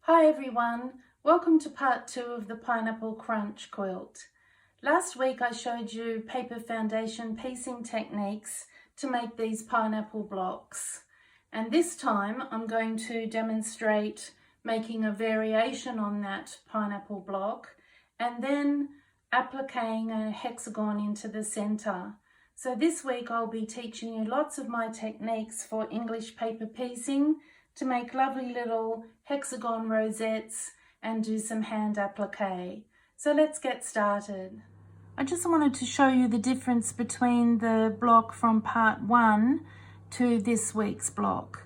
Hi everyone, welcome to part 2 of the Pineapple Crunch quilt. Last week I showed you paper foundation piecing techniques to make these pineapple blocks, and this time I'm going to demonstrate making a variation on that pineapple block and then appliquing a hexagon into the center. So this week I'll be teaching you lots of my techniques for English paper piecing to make lovely little hexagon rosettes and do some hand applique. So let's get started. I just wanted to show you the difference between the block from part 1 to this week's block.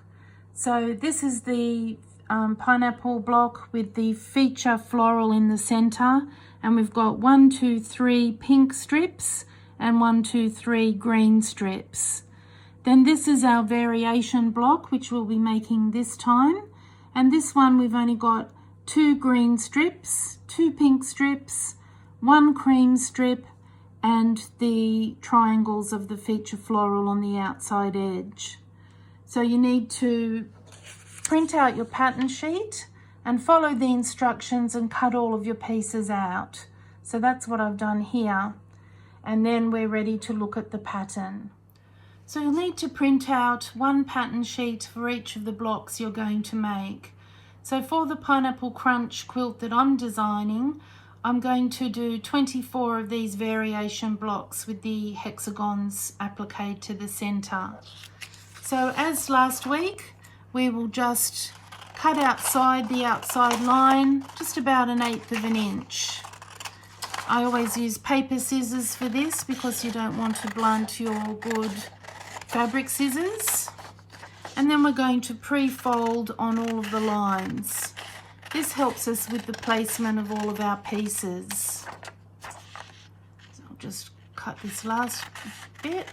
So this is the pineapple block with the feature floral in the center, and we've got 1, 2, 3 pink strips and 1, 2, 3 green strips. Then this is our variation block, which we'll be making this time. And this one we've only got 2 green strips, 2 pink strips, 1 cream strip, and the triangles of the feature floral on the outside edge. So you need to print out your pattern sheet and follow the instructions and cut all of your pieces out. So that's what I've done here. And then we're ready to look at the pattern. So you'll need to print out 1 pattern sheet for each of the blocks you're going to make. So for the Pineapple Crunch quilt that I'm designing, I'm going to do 24 of these variation blocks with the hexagons appliqued to the center. So as last week, we will just cut outside the outside line, just about 1/8 of an inch. I always use paper scissors for this because you don't want to blunt your good fabric scissors. And then we're going to pre-fold on all of the lines. This helps us with the placement of all of our pieces. So I'll just cut this last bit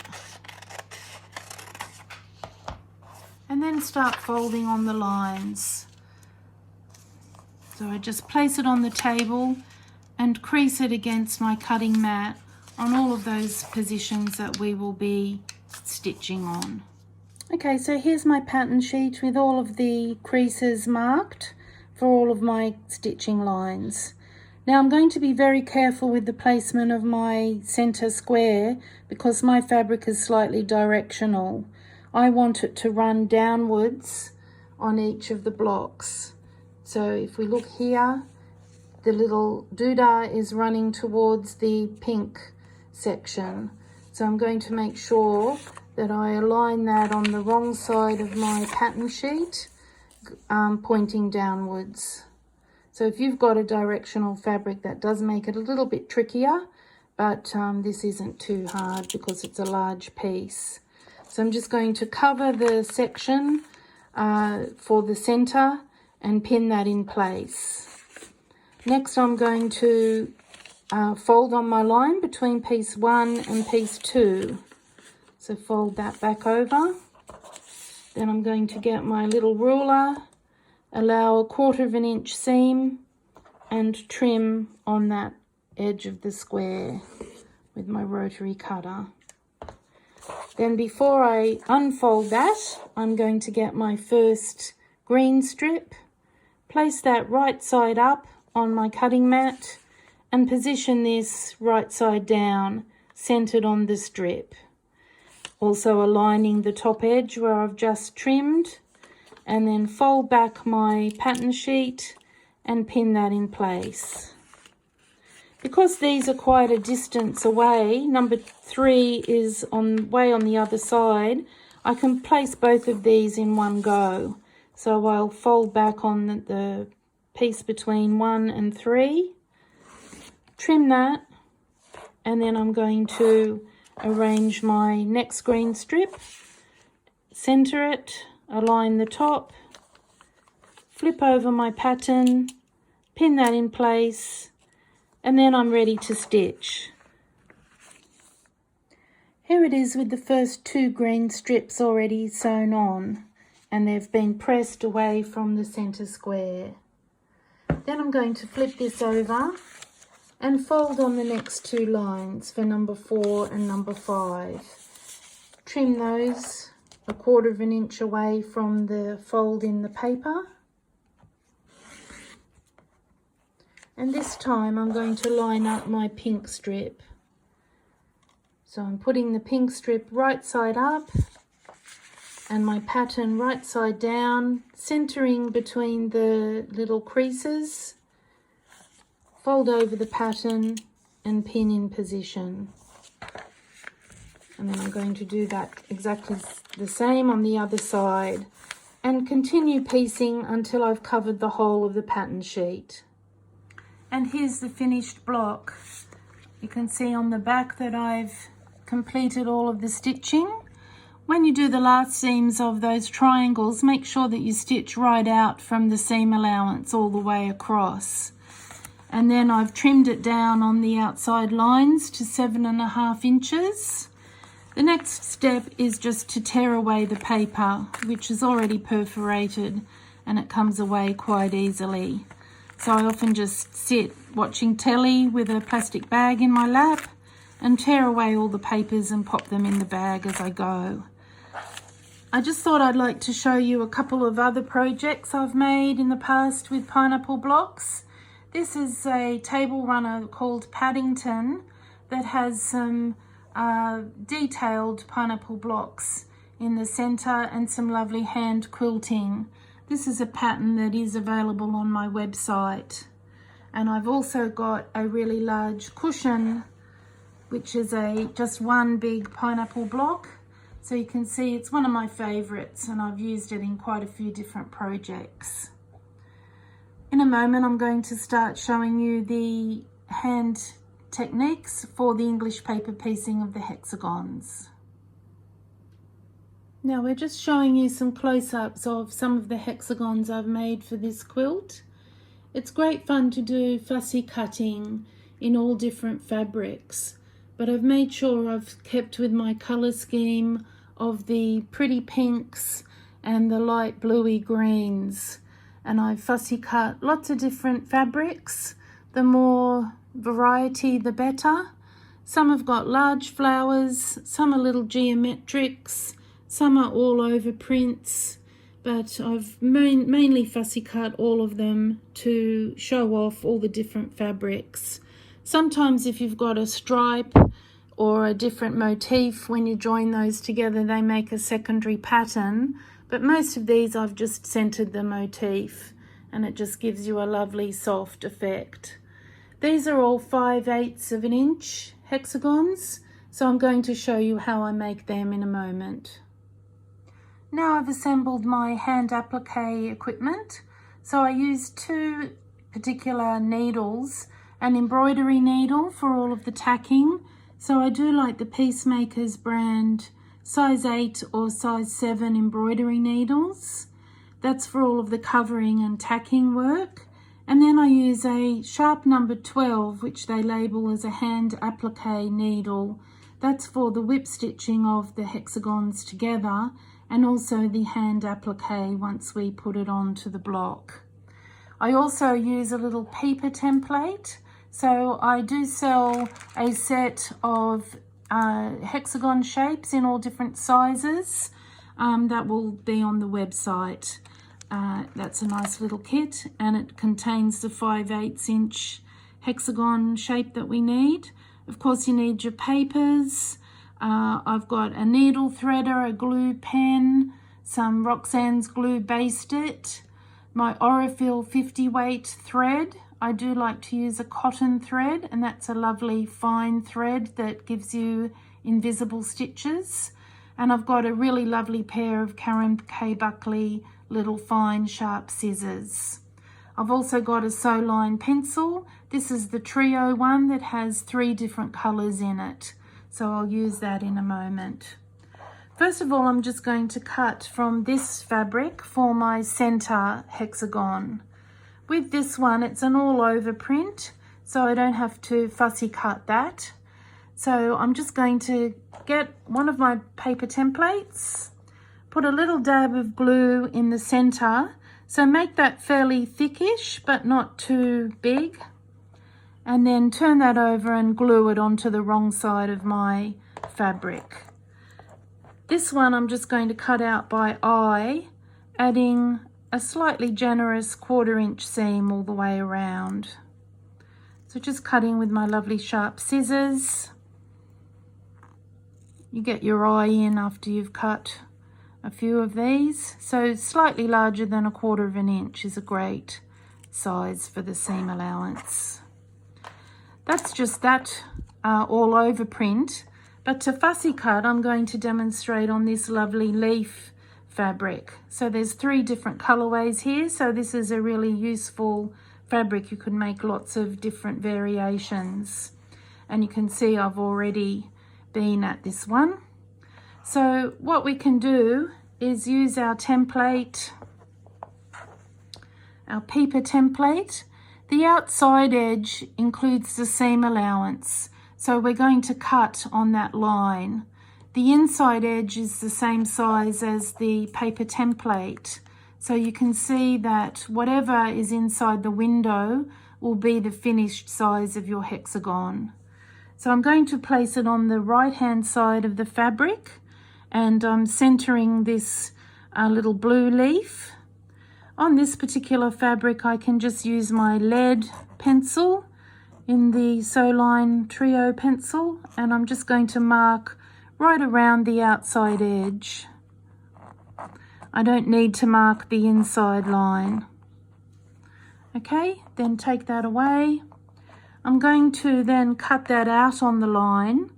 and then start folding on the lines. So I just place it on the table and crease it against my cutting mat on all of those positions that we will be stitching on. Okay, so here's my pattern sheet with all of the creases marked for all of my stitching lines. Now I'm going to be very careful with the placement of my center square because my fabric is slightly directional. I want it to run downwards on each of the blocks. So if we look here, the little doodah is running towards the pink section. So I'm going to make sure that I align that on the wrong side of my pattern sheet, pointing downwards. So if you've got a directional fabric, that does make it a little bit trickier, but this isn't too hard because it's a large piece. So I'm just going to cover the section for the center and pin that in place. Next I'm going to fold on my line between piece 1 and piece 2. So fold that back over. Then I'm going to get my little ruler, allow 1/4 of an inch seam and trim on that edge of the square with my rotary cutter. Then before I unfold that, I'm going to get my first green strip, place that right side up on my cutting mat and position this right side down, centered on the strip. Also aligning the top edge where I've just trimmed, and then fold back my pattern sheet and pin that in place. Because these are quite a distance away, number 3 is way on the other side, I can place both of these in one go. So I'll fold back on the piece between 1 and 3, trim that, and then I'm going to arrange my next green strip, center it, align the top, flip over my pattern, pin that in place, and then I'm ready to stitch. Here it is with the first 2 green strips already sewn on, and they've been pressed away from the center square. Then I'm going to flip this over and fold on the next 2 lines for number 4 and number 5. Trim those 1/4 of an inch away from the fold in the paper. And this time I'm going to line up my pink strip. So I'm putting the pink strip right side up and my pattern right side down, centering between the little creases. Fold over the pattern and pin in position. And then I'm going to do that exactly the same on the other side and continue piecing until I've covered the whole of the pattern sheet. And here's the finished block. You can see on the back that I've completed all of the stitching. When you do the last seams of those triangles, make sure that you stitch right out from the seam allowance all the way across. And then I've trimmed it down on the outside lines to 7.5 inches. The next step is just to tear away the paper, which is already perforated, and it comes away quite easily. So I often just sit watching telly with a plastic bag in my lap and tear away all the papers and pop them in the bag as I go. I just thought I'd like to show you a couple of other projects I've made in the past with pineapple blocks. This is a table runner called Paddington that has some detailed pineapple blocks in the center and some lovely hand quilting. This is a pattern that is available on my website. And I've also got a really large cushion, which is just one big pineapple block. So you can see it's one of my favorites and I've used it in quite a few different projects. In a moment I'm going to start showing you the hand techniques for the English paper piecing of the hexagons. Now we're just showing you some close-ups of some of the hexagons I've made for this quilt. It's great fun to do fussy cutting in all different fabrics, but I've made sure I've kept with my colour scheme of the pretty pinks and the light bluey greens, and I've fussy cut lots of different fabrics. The more variety the better. Some have got large flowers, some are little geometrics, some are all over prints, but I've mainly fussy cut all of them to show off all the different fabrics. Sometimes if you've got a stripe or a different motif, when you join those together they make a secondary pattern, but most of these I've just centered the motif and it just gives you a lovely soft effect. These are all 5/8 of an inch hexagons, so I'm going to show you how I make them in a moment. Now I've assembled my hand applique equipment. So I used 2 particular needles, an embroidery needle for all of the tacking. So I do like the Peacemakers brand size 8 or size 7 embroidery needles. That's for all of the covering and tacking work. And then I use a sharp number 12, which they label as a hand applique needle. That's for the whip stitching of the hexagons together and also the hand applique once we put it onto the block. I also use a little paper template. So I do sell a set of hexagon shapes in all different sizes. That will be on the website. That's a nice little kit and it contains the 5/8 inch hexagon shape that we need. Of course you need your papers. I've got a needle threader, a glue pen, some Roxanne's glue based it, my Orifil 50 weight thread. I do like to use a cotton thread and that's a lovely fine thread that gives you invisible stitches. And I've got a really lovely pair of Karen K. Buckley little fine sharp scissors. I've also got a sew line pencil. This is the trio one that has 3 different colours in it. So I'll use that in a moment. First of all, I'm just going to cut from this fabric for my center hexagon. With this one, it's an all over print, so I don't have to fussy cut that. So I'm just going to get one of my paper templates, put a little dab of glue in the center. So make that fairly thickish, but not too big. And then turn that over and glue it onto the wrong side of my fabric. This one I'm just going to cut out by eye, adding a slightly generous 1/4 inch seam all the way around. So just cutting with my lovely sharp scissors. You get your eye in after you've cut a few of these. So slightly larger than 1/4 inch is a great size for the seam allowance. That's just that all over print. But to fussy cut, I'm going to demonstrate on this lovely leaf fabric. So there's 3 different colorways here. So this is a really useful fabric. You could make lots of different variations. And you can see I've already been at this one. So what we can do is use our template, our paper template. The outside edge includes the seam allowance. So we're going to cut on that line. The inside edge is the same size as the paper template. So you can see that whatever is inside the window will be the finished size of your hexagon. So I'm going to place it on the right hand side of the fabric, and I'm centering this little blue leaf. On this particular fabric, I can just use my lead pencil in the Soline Trio pencil, and I'm just going to mark right around the outside edge. I don't need to mark the inside line. Okay, then take that away. I'm going to then cut that out on the line.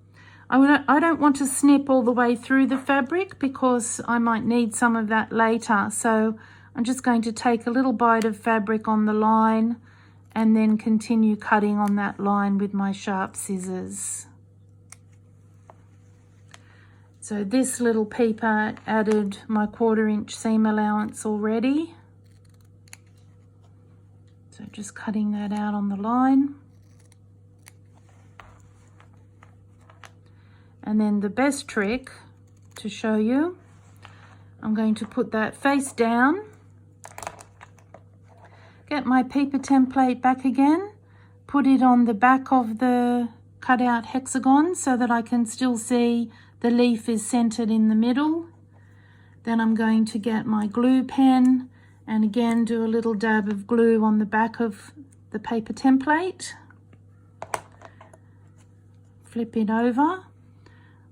I don't want to snip all the way through the fabric because I might need some of that later. So I'm just going to take a little bite of fabric on the line and then continue cutting on that line with my sharp scissors. So this little peeper added my 1/4 inch seam allowance already. So just cutting that out on the line. And then the best trick to show you, I'm going to put that face down. Get my paper template back again, put it on the back of the cutout hexagon so that I can still see the leaf is centered in the middle. Then I'm going to get my glue pen and again do a little dab of glue on the back of the paper template. Flip it over,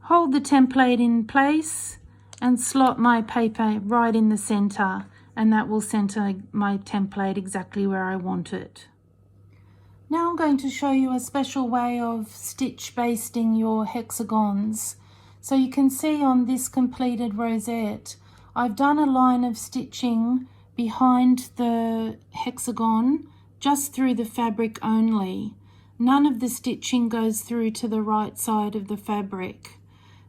hold the template in place and slot my paper right in the center, and that will center my template exactly where I want it. Now I'm going to show you a special way of stitch basting your hexagons. So you can see on this completed rosette, I've done a line of stitching behind the hexagon just through the fabric only. None of the stitching goes through to the right side of the fabric.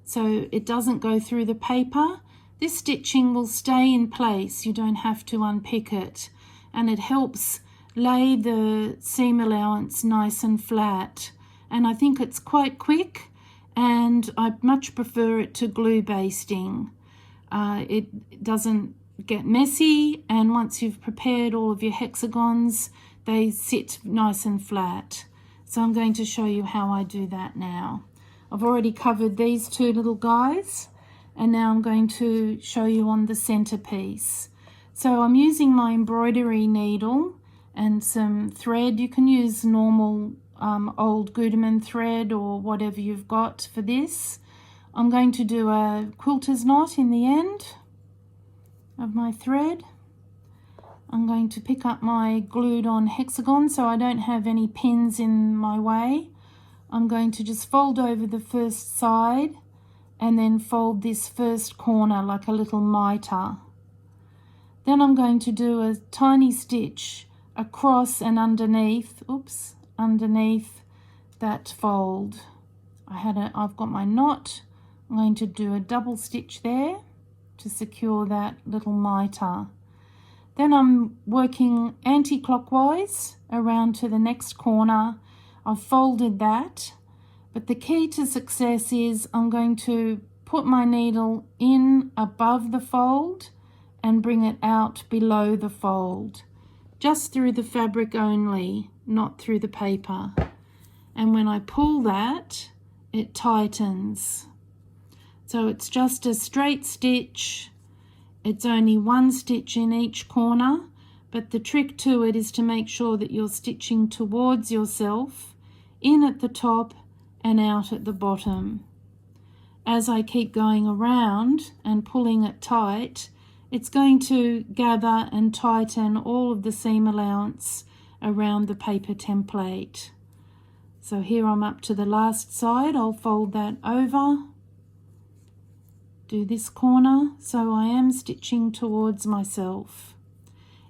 So it doesn't go through the paper. This stitching will stay in place. You don't have to unpick it. And it helps lay the seam allowance nice and flat. And I think it's quite quick, and I much prefer it to glue basting. It doesn't get messy, and once you've prepared all of your hexagons, they sit nice and flat. So I'm going to show you how I do that now. I've already covered these 2 little guys, and now I'm going to show you on the centerpiece. So I'm using my embroidery needle and some thread. You can use normal old Gutermann thread or whatever you've got for this. I'm going to do a quilter's knot in the end of my thread. I'm going to pick up my glued on hexagon so I don't have any pins in my way. I'm going to just fold over the first side and then fold this first corner like a little mitre. Then I'm going to do a tiny stitch across and underneath, underneath that fold. I've got my knot. I'm going to do a double stitch there to secure that little mitre. Then I'm working anti-clockwise around to the next corner. I've folded that, but the key to success is I'm going to put my needle in above the fold and bring it out below the fold, just through the fabric only, not through the paper. And when I pull that, it tightens. So it's just a straight stitch. It's only 1 stitch in each corner, But the trick to it is to make sure that you're stitching towards yourself, in at the top and out at the bottom. As I keep going around and pulling it tight, it's going to gather and tighten all of the seam allowance around the paper template. So here I'm up to the last side. I'll fold that over, do this corner, so I am stitching towards myself.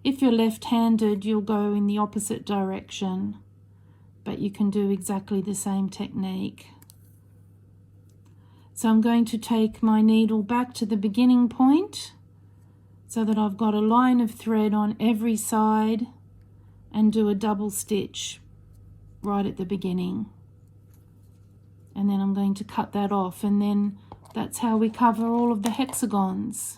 If you're left-handed, you'll go in the opposite direction, but you can do exactly the same technique. So I'm going to take my needle back to the beginning point so that I've got a line of thread on every side and do a double stitch right at the beginning. And then I'm going to cut that off, and then that's how we cover all of the hexagons.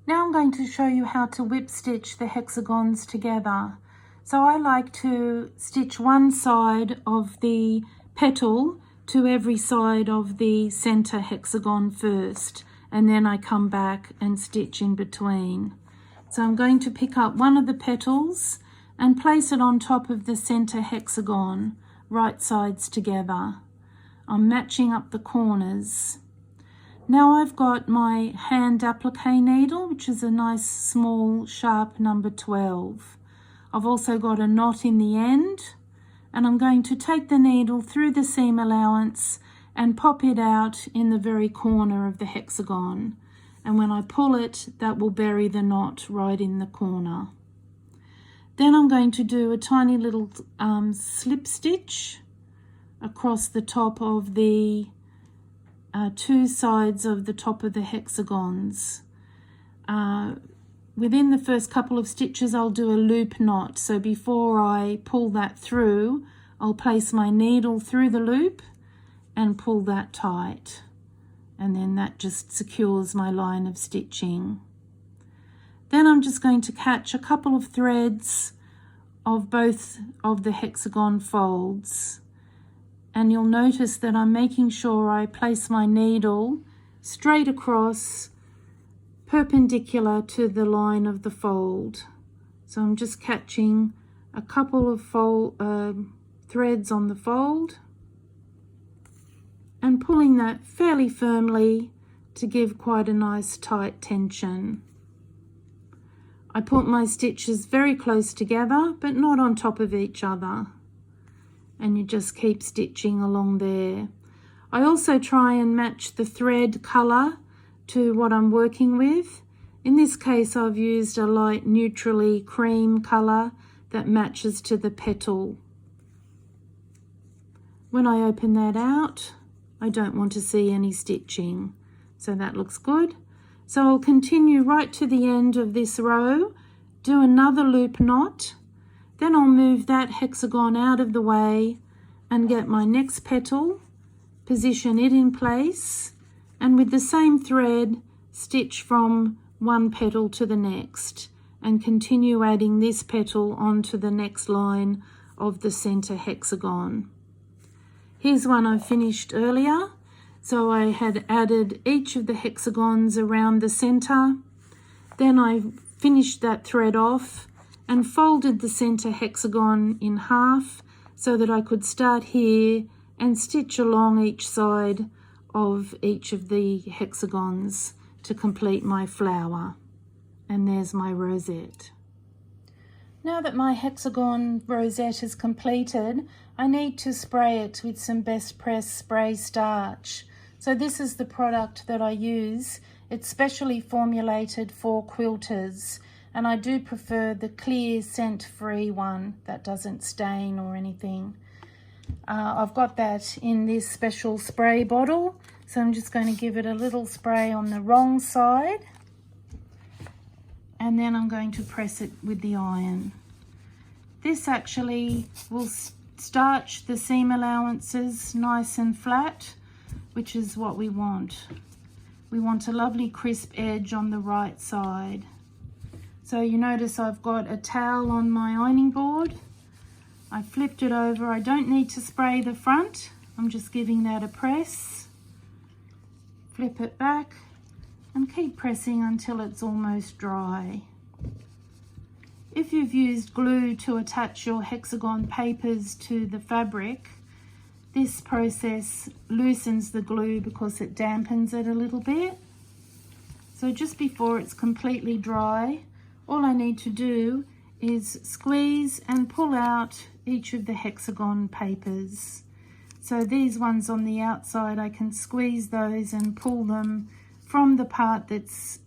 Now I'm going to show you how to whip stitch the hexagons together. So I like to stitch one side of the petal to every side of the center hexagon first, and then I come back and stitch in between. So I'm going to pick up one of the petals and place it on top of the center hexagon, right sides together. I'm matching up the corners. Now I've got my hand applique needle, which is a nice small sharp number 12. I've also got a knot in the end, and I'm going to take the needle through the seam allowance and pop it out in the very corner of the hexagon. And when I pull it, that will bury the knot right in the corner. Then I'm going to do a tiny little slip stitch across the top of the two sides of the top of the hexagons. Within the first couple of stitches I'll do a loop knot, so before I pull that through I'll place my needle through the loop and pull that tight, and then that just secures my line of stitching. Then I'm just going to catch a couple of threads of both of the hexagon folds, and you'll notice that I'm making sure I place my needle straight across, perpendicular to the line of the fold. So I'm just catching a couple of threads on the fold and pulling that fairly firmly to give quite a nice tight tension. I put my stitches very close together, but not on top of each other, and you just keep stitching along there. I also try and match the thread colour to what I'm working with. In this case I've used a light neutrally cream colour that matches to the petal. When I open that out, I don't want to see any stitching, so that looks good. So I'll continue right to the end of this row, do another loop knot, then I'll move that hexagon out of the way and get my next petal, position it in place, and with the same thread stitch from one petal to the next and continue adding this petal onto the next line of the center hexagon. Here's one I finished earlier. So I had added each of the hexagons around the center. Then I finished that thread off and folded the center hexagon in half so that I could start here and stitch along each side of each of the hexagons to complete my flower. And there's my rosette. Now that my hexagon rosette is completed, I need to spray it with some Best Press spray starch. So this is the product that I use. It's specially formulated for quilters, and I do prefer the clear scent-free one that doesn't stain or anything. I've got that in this special spray bottle, so I'm just going to give it a little spray on the wrong side, and then I'm going to press it with the iron. This actually will starch the seam allowances nice and flat, which is what we want. We want a lovely crisp edge on the right side. So you notice I've got a towel on my ironing board. I flipped it over. I don't need to spray the front. I'm just giving that a press. Flip it back and keep pressing until it's almost dry. If you've used glue to attach your hexagon papers to the fabric, this process loosens the glue because it dampens it a little bit. So just before it's completely dry, all I need to do is squeeze and pull out each of the hexagon papers. So these ones on the outside, I can squeeze those and pull them from the part that's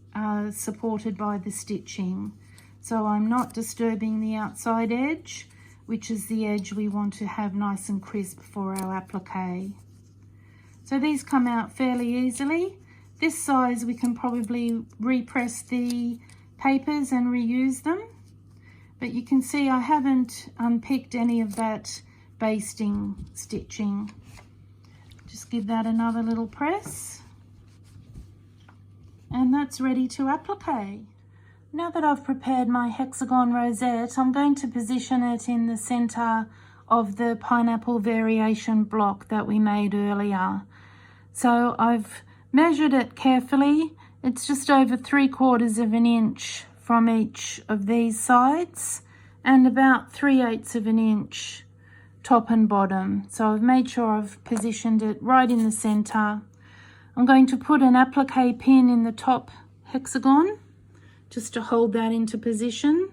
supported by the stitching. So I'm not disturbing the outside edge, which is the edge we want to have nice and crisp for our applique. So these come out fairly easily. This size we can probably repress the papers and reuse them. But you can see I haven't unpicked any of that basting stitching. Just give that another little press. And that's ready to applique. Now that I've prepared my hexagon rosette, I'm going to position it in the center of the pineapple variation block that we made earlier. So I've measured it carefully. It's just over 3/4 of an inch from each of these sides and about 3/8 of an inch top and bottom. So I've made sure I've positioned it right in the center. I'm going to put an applique pin in the top hexagon just to hold that into position.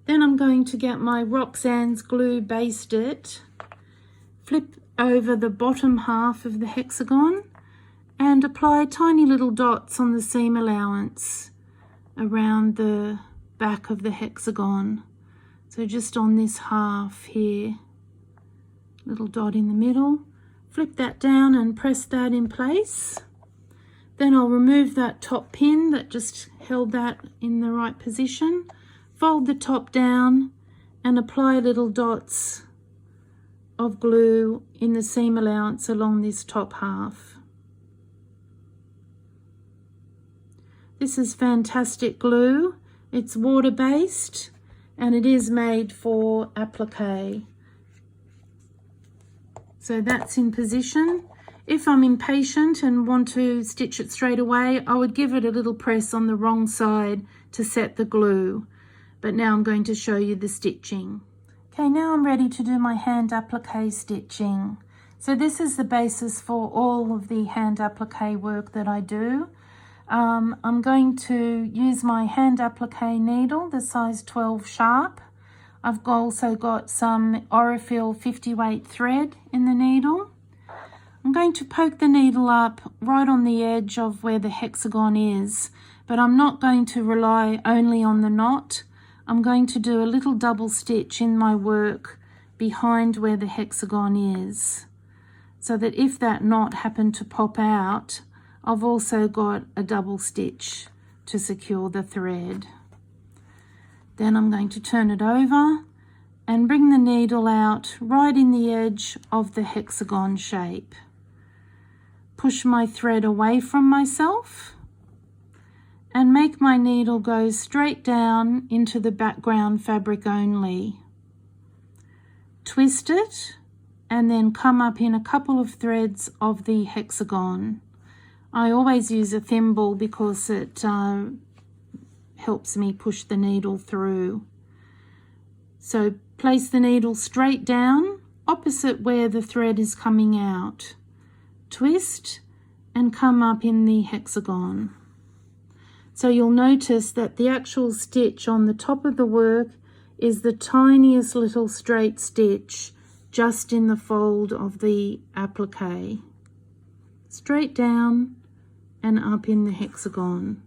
Then I'm going to get my Roxanne's glue Baste It, flip over the bottom half of the hexagon and apply tiny little dots on the seam allowance around the back of the hexagon. So just on this half here, little dot in the middle. Flip that down and press that in place. Then I'll remove that top pin that just held that in the right position, fold the top down and apply little dots of glue in the seam allowance along this top half. This is fantastic glue. It's water-based and it is made for applique. So that's in position. If I'm impatient and want to stitch it straight away, I would give it a little press on the wrong side to set the glue. But now I'm going to show you the stitching. Okay, now I'm ready to do my hand applique stitching. So this is the basis for all of the hand applique work that I do. I'm going to use my hand applique needle, the size 12 sharp. I've also got some Orifil 50 weight thread in the needle. I'm going to poke the needle up right on the edge of where the hexagon is, but I'm not going to rely only on the knot. I'm going to do a little double stitch in my work behind where the hexagon is, so that if that knot happened to pop out, I've also got a double stitch to secure the thread. Then I'm going to turn it over and bring the needle out right in the edge of the hexagon shape. Push my thread away from myself and make my needle go straight down into the background fabric only. Twist it and then come up in a couple of threads of the hexagon. I always use a thimble because it helps me push the needle through. So place the needle straight down opposite where the thread is coming out. Twist and come up in the hexagon. So you'll notice that the actual stitch on the top of the work is the tiniest little straight stitch just in the fold of the applique. Straight down and up in the hexagon.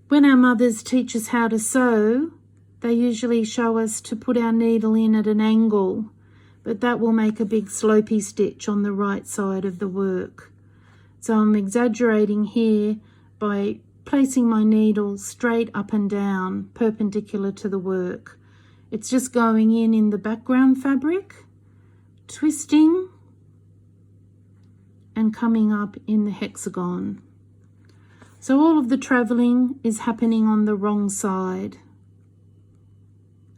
When our mothers teach us how to sew, they usually show us to put our needle in at an angle, but that will make a big slopey stitch on the right side of the work. So I'm exaggerating here by placing my needle straight up and down, perpendicular to the work. It's just going in the background fabric, twisting and coming up in the hexagon. So all of the traveling is happening on the wrong side.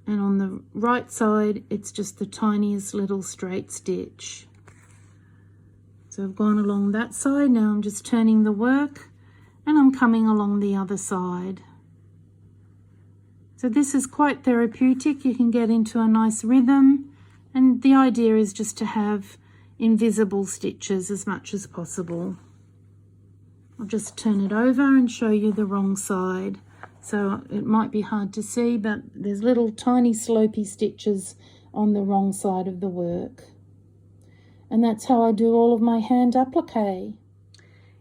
And on the right side, it's just the tiniest little straight stitch. So I've gone along that side. Now I'm just turning the work and I'm coming along the other side. So this is quite therapeutic. You can get into a nice rhythm, and the idea is just to have invisible stitches as much as possible. I'll just turn it over and show you the wrong side. So it might be hard to see, but there's little tiny slopey stitches on the wrong side of the work. And that's how I do all of my hand applique.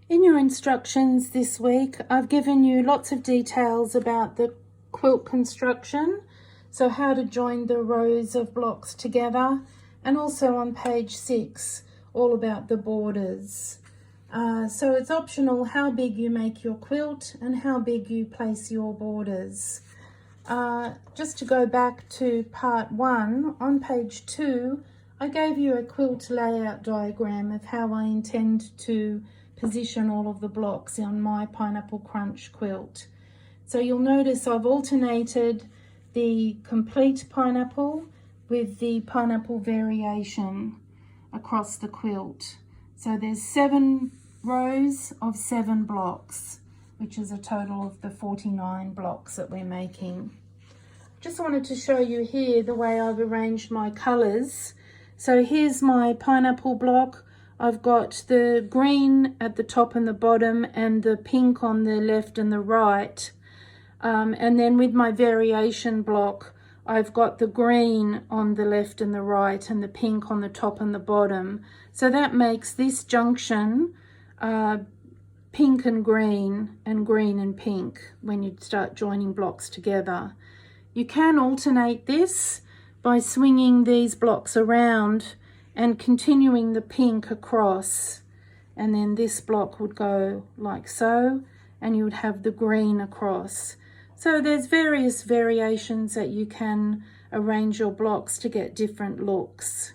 In your instructions this week, I've given you lots of details about the quilt construction, so how to join the rows of blocks together, and also on page 6 all about the borders. So it's optional how big you make your quilt and how big you place your borders. Just to go back to part 1, on page 2 I gave you a quilt layout diagram of how I intend to position all of the blocks on my Pineapple Crunch quilt. So you'll notice I've alternated the complete pineapple with the pineapple variation across the quilt. So there's 7 rows of 7 blocks, which is a total of the 49 blocks that we're making. Just wanted to show you here the way I've arranged my colours. So here's my pineapple block. I've got the green at the top and the bottom and the pink on the left and the right. And then with my variation block, I've got the green on the left and the right and the pink on the top and the bottom. So that makes this junction pink and green and pink when you start joining blocks together. You can alternate this by swinging these blocks around and continuing the pink across, and then this block would go like so, and you would have the green across. So there's various variations that you can arrange your blocks to get different looks.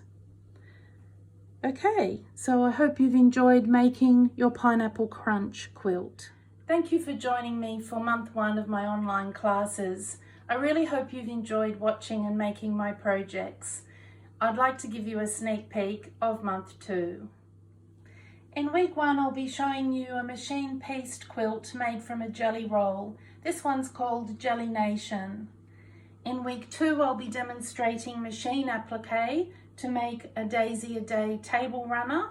Okay, so I hope you've enjoyed making your Pineapple Crunch quilt. Thank you for joining me for month 1 of my online classes. I really hope you've enjoyed watching and making my projects. I'd like to give you a sneak peek of month 2. In week 1, I'll be showing you a machine pieced quilt made from a jelly roll. This one's called Jelly Nation. In week 2, I'll be demonstrating machine applique to make a Daisy a Day table runner.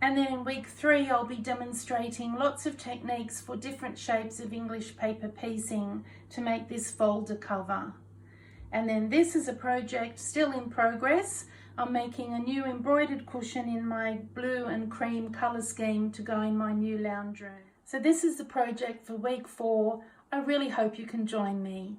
And then in week 3, I'll be demonstrating lots of techniques for different shapes of English paper piecing to make this folder cover. And then this is a project still in progress. I'm making a new embroidered cushion in my blue and cream colour scheme to go in my new lounge room. So this is the project for week 4. I really hope you can join me.